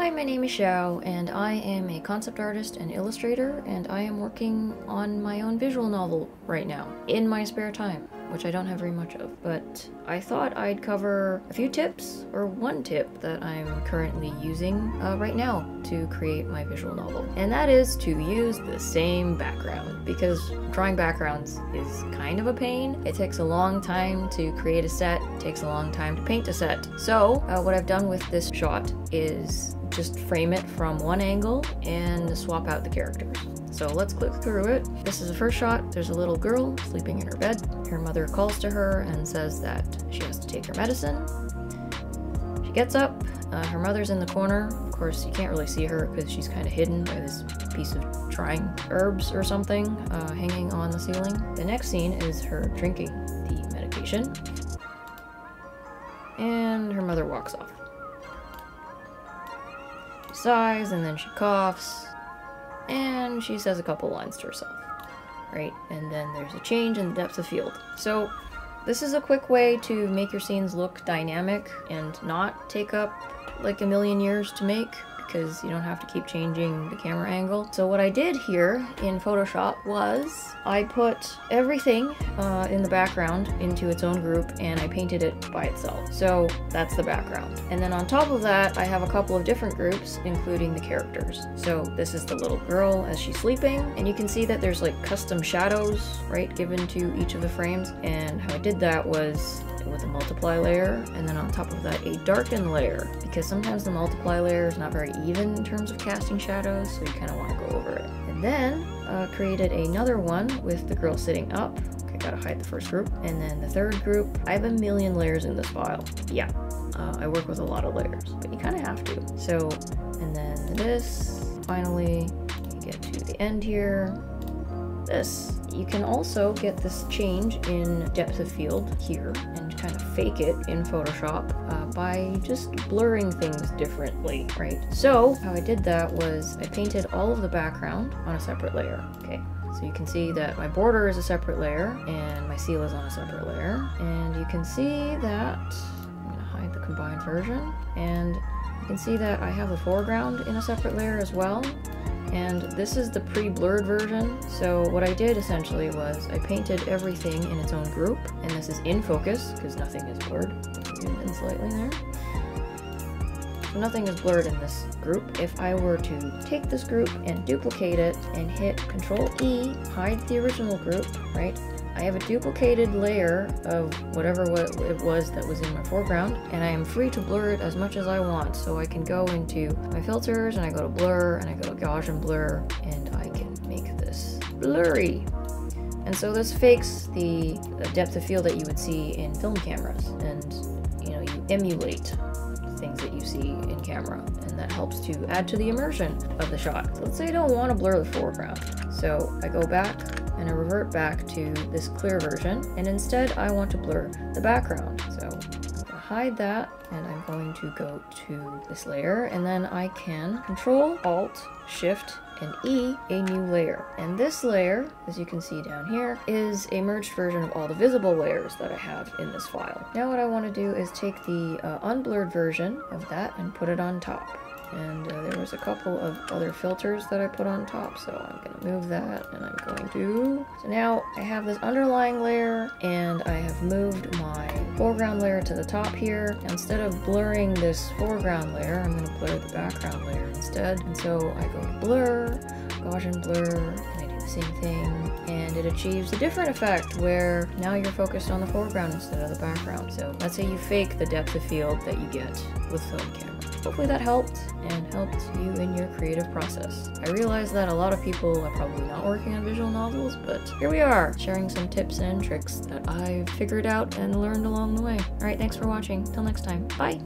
Hi, my name is Xiao, and I am a concept artist and illustrator, and I am working on my own visual novel right now, in my spare time, which I don't have very much of. But I thought I'd cover a few tips, or one tip that I'm currently using right now to create my visual novel. And that is to use the same background, because drawing backgrounds is kind of a pain. It takes a long time to create a set, it takes a long time to paint a set. So what I've done with this shot is just frame it from one angle and swap out the characters. So let's click through it. This is the first shot. There's a little girl sleeping in her bed. Her mother calls to her and says that she has to take her medicine. She gets up. Her mother's in the corner. Of course, you can't really see her because she's kind of hidden by this piece of drying herbs or something hanging on the ceiling. The next scene is her drinking the medication. And her mother walks off. She sighs and then she coughs. And she says a couple lines to herself, right? And then there's a change in the depth of field. So this is a quick way to make your scenes look dynamic and not take up like a million years to make, because you don't have to keep changing the camera angle. So what I did here in Photoshop was I put everything in the background into its own group and I painted it by itself. So that's the background. And then on top of that, I have a couple of different groups, including the characters. So this is the little girl as she's sleeping, and you can see that there's like custom shadows, right, given to each of the frames. And how I did that was with a multiply layer, and then on top of that a darken layer, because sometimes the multiply layer is not very even in terms of casting shadows, so you kind of want to go over it. And then created another one with the girl sitting up. Okay, gotta hide the first group. And then the third group. I have a million layers in this file. Yeah, I work with a lot of layers, but you kind of have to. So, and then this, finally, you get to the end here. This. You can also get this change in depth of field here and kind of fake it in Photoshop by just blurring things differently, right? So how I did that was I painted all of the background on a separate layer. Okay, so you can see that my border is a separate layer and my seal is on a separate layer, and you can see that I'm gonna hide the combined version, and you can see that I have the foreground in a separate layer as well. And this is the pre-blurred version. So what I did essentially was I painted everything in its own group, and this is in focus because nothing is blurred. Zoom in slightly there. So nothing is blurred in this group. If I were to take this group and duplicate it and hit Control E, hide the original group, right? I have a duplicated layer of whatever it was that was in my foreground, and I am free to blur it as much as I want. So I can go into my filters and I go to blur and I go to Gaussian blur, and I can make this blurry. And so this fakes the depth of field that you would see in film cameras, and you know, you emulate things that you see in camera, and that helps to add to the immersion of the shot. So let's say I don't want to blur the foreground, so I go back and I revert back to this clear version, and instead I want to blur the background. So I'm going to hide that, and I'm going to go to this layer, and then I can Control, Alt, Shift, and E a new layer. And this layer, as you can see down here, is a merged version of all the visible layers that I have in this file. Now what I want to do is take the unblurred version of that and put it on top. And there was a couple of other filters that I put on top, so I'm going to move that, and I'm going to... So now I have this underlying layer, and I have moved my foreground layer to the top here. Instead of blurring this foreground layer, I'm going to blur the background layer instead. And so I go to blur, Gaussian blur, and I do the same thing, and it achieves a different effect where now you're focused on the foreground instead of the background. So let's say you fake the depth of field that you get with film camera. Hopefully that helped and helped you in your creative process. I realize that a lot of people are probably not working on visual novels, but here we are, sharing some tips and tricks that I've figured out and learned along the way. Alright, thanks for watching. Till next time. Bye!